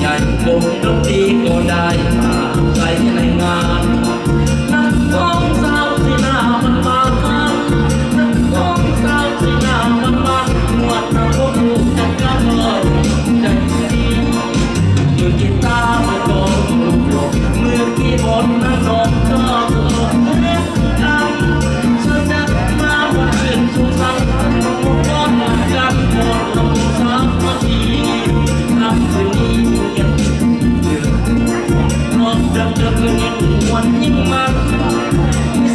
ญ่วงดนตรีก็ได้มาใส่ในงานนักร้องสาวที่หน้ามันมานักร้องสาวที่หน้ามันมาหวดเราก็รู้จักกันเลยใจดีมือกีตาร์มือกลองลูกมือคีย์บอร์ดนั่งร้องก็เล่นกันแสดงมาวันคืนสุขสันต์ร้องกันหมดลงสามนาทีทำคืนนี้ยังรอบเดิมยิ่งวันยิ่งมัน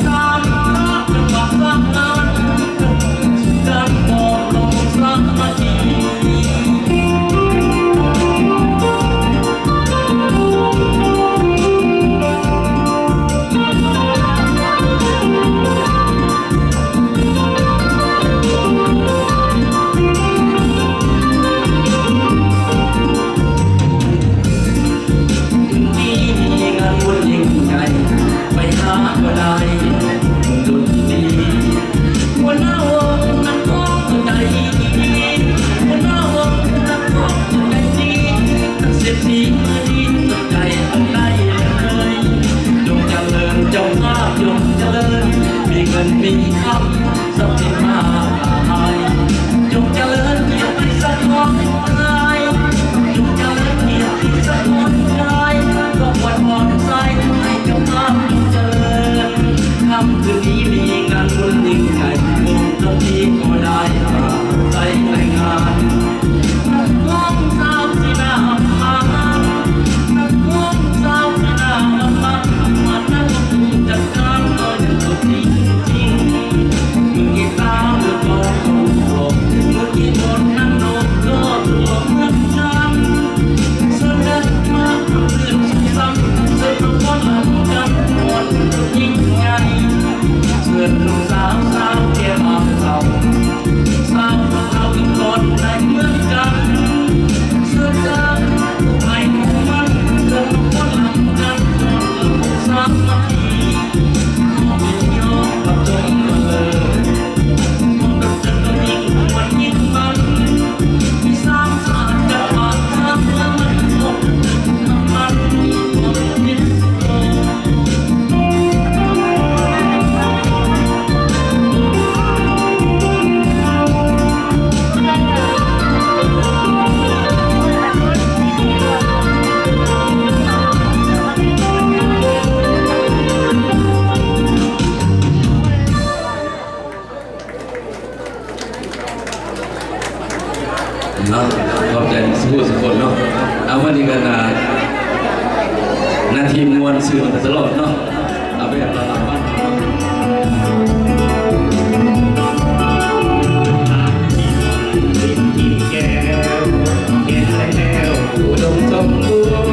สามรักจะมาสักนานกันหมดลงสามนาที ไปหาก็ได้ดนตรีหัวหน้าวงนักร้องใจดีหัวหน้าวงนักร้องใจดีนักเศรษฐีดีสนใจต้องได้เลยจงเจริญจงภาพจงเจริญมีเงินมีคำทรัพย์สินมากมายจงเจริญเกียรติสักคนไทยจงเจริญเกียรติสักคนไทยก็วันมองใจให้เจ้าภาพคำคืนนี้มีงานบุญยิ่งใหญ่วงดนตรีก็ได้มาใส่ในงานนักร้องสาวที่น่ามานักร้องสาวที่น่ามานั่งจัดการก็ยังสุดจริงมือกีตาร์มือกลองโลกมือคีย์บอร์ดนั่งโน้ตก็ตัวเหมือนกันแสดงมาเพื่อสุขสันต์เสริมความรักกันวันยิ่งใหญ่เพื่อนสาวเกี่ยวกับเราสาวเราทุกคนได้เหมือนกันเสื้อเจ้าไทยมันเดินคนลำกันสามนาทีไม่ยอมกับจงเลยมันก็จะต้องยิ่งวันยิ่งมันมีสามสาจะผ่านทางแล้วมันตกน้ำมันคนยิ่งเนาะขอบใจสู้สุกคนเนาะเอาวันนี้กันนาทีมวลสื่อตลอดเนาะเอาไปแบบเราบ้านแก้วแก้วอุดมสมบูรณ์